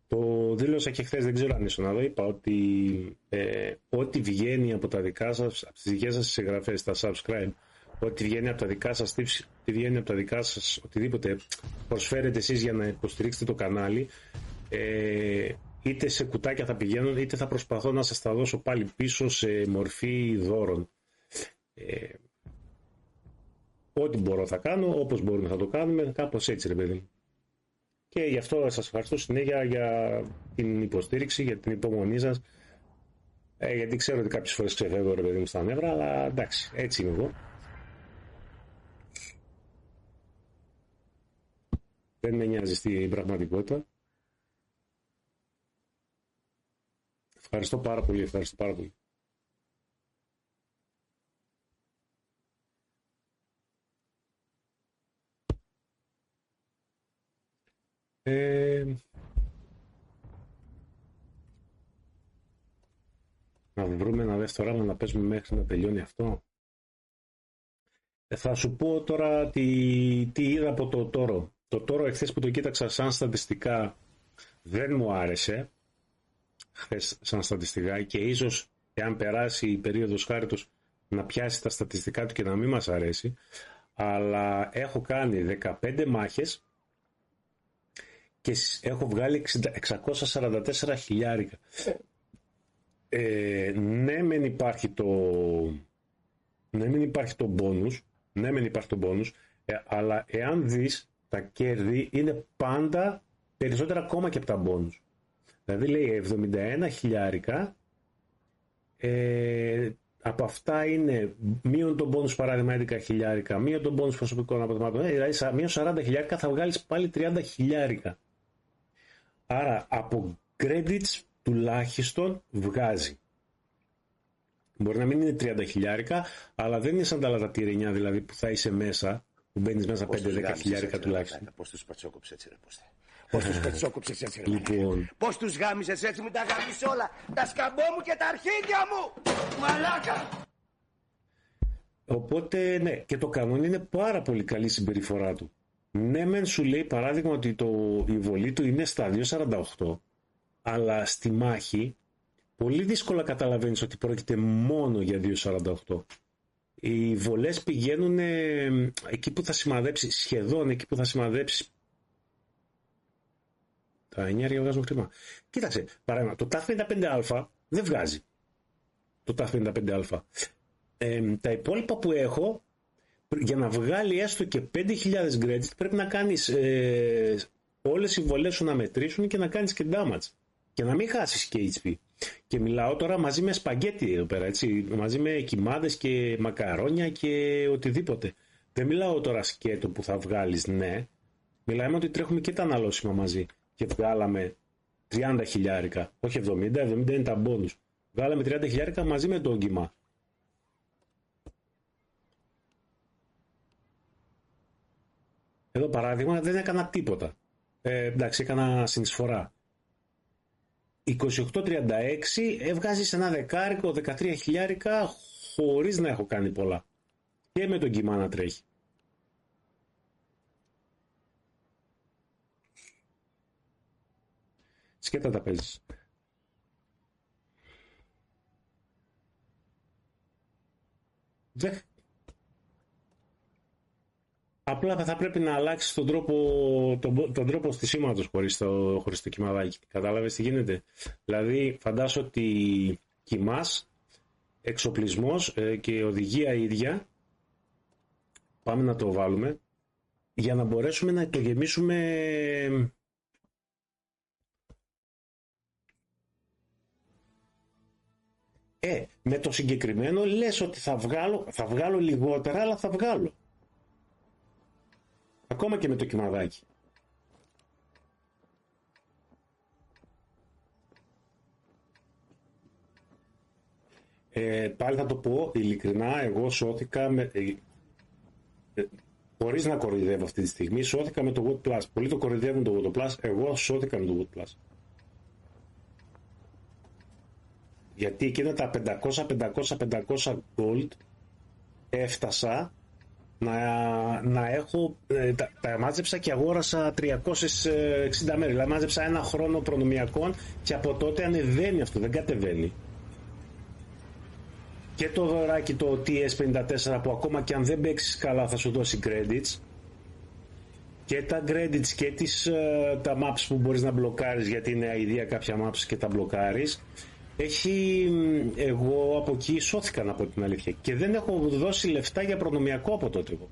Το δήλωσα και χθες, δεν ξέρω αν ήσουν εδώ, είπα ότι ό,τι βγαίνει από τα δικά σας, από τις δικές σας εγγραφές, τα subscribe, ό,τι βγαίνει από τα δικά σας tips, ό,τι βγαίνει από τα δικά σας, οτιδήποτε προσφέρετε εσείς για να υποστηρίξετε το κανάλι, είτε σε κουτάκια θα πηγαίνουν, είτε θα προσπαθώ να σας τα δώσω πάλι πίσω σε μορφή δώρων. Ό,τι μπορώ θα κάνω, όπως μπορούμε θα το κάνουμε, κάπως έτσι ρε παιδί. Και γι' αυτό σας ευχαριστώ συνέχεια για την υποστήριξη, για την υπομονή σας. Γιατί ξέρω ότι κάποιες φορές ξεφεύγω ρε παιδί μου στα νεύρα, αλλά εντάξει, έτσι είμαι εγώ. Δεν με νοιάζει στην πραγματικότητα. Ευχαριστώ πάρα πολύ, ευχαριστώ πάρα πολύ. Να βρούμε ένα δεύτερο άλλο να παίζουμε μέχρι να τελειώνει αυτό. Θα σου πω τώρα τι είδα από το Τόρο. Το Τόρο εχθές που το κοίταξα σαν στατιστικά δεν μου άρεσε. Χθες σαν στατιστικά και ίσως εάν περάσει η περίοδος χάριτος να πιάσει τα στατιστικά του και να μην μας αρέσει. Αλλά έχω κάνει 15 μάχες και έχω βγάλει 644 χιλιάρικα. Ναι μεν υπάρχει το μπόνους, αλλά εάν δεις τα κέρδη είναι πάντα περισσότερα ακόμα και από τα μπόνους. Δηλαδή λέει 71 χιλιάρικα, από αυτά είναι μείον τον μπόνους παράδειγμα 11 χιλιάρικα, μείον τον μπόνους προσωπικών αποτελεσμάτων, δηλαδή μείον 40 χιλιάρικα θα βγάλεις πάλι 30 χιλιάρικα. Άρα από credits τουλάχιστον βγάζει. Μπορεί να μην είναι 30 χιλιάρικα, αλλά δεν είναι σαν τα άλλα τα τυρενιά δηλαδή που θα είσαι μέσα, που μπαίνεις μέσα 5-10 χιλιάρικα τουλάχιστον. Πώς τους πατσόκοψε έτσι ρε πόστε. Πώς τους πετσόκοψες έτσι ρε λοιπόν. Πώς τους γάμισες έτσι, μην τα γάμισες όλα. Τα σκαμπό μου και τα αρχίδια μου. Μαλάκα. Οπότε ναι, και το κανόνι είναι πάρα πολύ καλή συμπεριφορά του. Ναι μεν σου λέει παράδειγμα ότι η βολή του είναι στα 2.48, αλλά στη μάχη πολύ δύσκολα καταλαβαίνεις ότι πρόκειται μόνο για 2.48. Οι βολές πηγαίνουν εκεί που θα σημαδέψει, σχεδόν εκεί που θα σημαδέψει. Τα 9 βγάζουν χρήμα. Κοίταξε, παράδειγμα, το TAF 55α δεν βγάζει. Το TAF 55α. Τα υπόλοιπα που έχω, για να βγάλει έστω και 5.000 credit, πρέπει να κάνεις όλες οι βολές σου να μετρήσουν και να κάνεις και damage. Και να μην χάσεις και HP. Και μιλάω τώρα μαζί με σπαγκέτι εδώ πέρα, έτσι, μαζί με κοιμάδες και μακαρόνια και οτιδήποτε. Δεν μιλάω τώρα σκέτο που θα βγάλεις, ναι. Μιλάμε ότι τρέχουμε και τα αναλώσιμα μαζί. Και βγάλαμε 30 χιλιάρικα, όχι 70 είναι τα μπόνους. Βγάλαμε 30 χιλιάρικα μαζί με το όγκυμα. Εδώ παράδειγμα δεν έκανα τίποτα. Εντάξει, έκανα συνεισφορά. 28-36 έβγαζεις ένα δεκάρικο, 13 χιλιάρικα χωρίς να έχω κάνει πολλά. Και με τον κύμα να τρέχει. Σκέτα τα παίζεις. Απλά θα πρέπει να αλλάξεις τον τρόπο στισίματος χωρίς το κυμαδάκι. Κατάλαβες τι γίνεται. Δηλαδή φαντάσου ότι κοιμάς, εξοπλισμός και οδηγία ίδια. Πάμε να το βάλουμε για να μπορέσουμε να το γεμίσουμε. Με το συγκεκριμένο λες ότι θα βγάλω λιγότερα, αλλά θα βγάλω. Ακόμα και με το κυμαδάκι. Πάλι θα το πω ειλικρινά, εγώ σώθηκα χωρίς να κοροϊδεύω αυτή τη στιγμή, σώθηκα με το Wood Plus. Πολλοί το κοροϊδεύουν το Wood Plus, εγώ σώθηκα με το Wood Plus. Γιατί εκείνα τα 500 gold έφτασα να έχω, τα μάζεψα και αγόρασα 360 μέρες. Δηλαδή μάζεψα ένα χρόνο προνομιακών και από τότε ανεβαίνει αυτό, δεν κατεβαίνει. Και το δωράκι το TS54 που ακόμα και αν δεν παίξεις καλά θα σου δώσει credits, και τα credits και τα maps που μπορείς να μπλοκάρεις, γιατί είναι αηδία κάποια maps και τα μπλοκάρεις. Εγώ από εκεί σώθηκα, να πω την αλήθεια, και δεν έχω δώσει λεφτά για προνομιακό από τότε εγώ.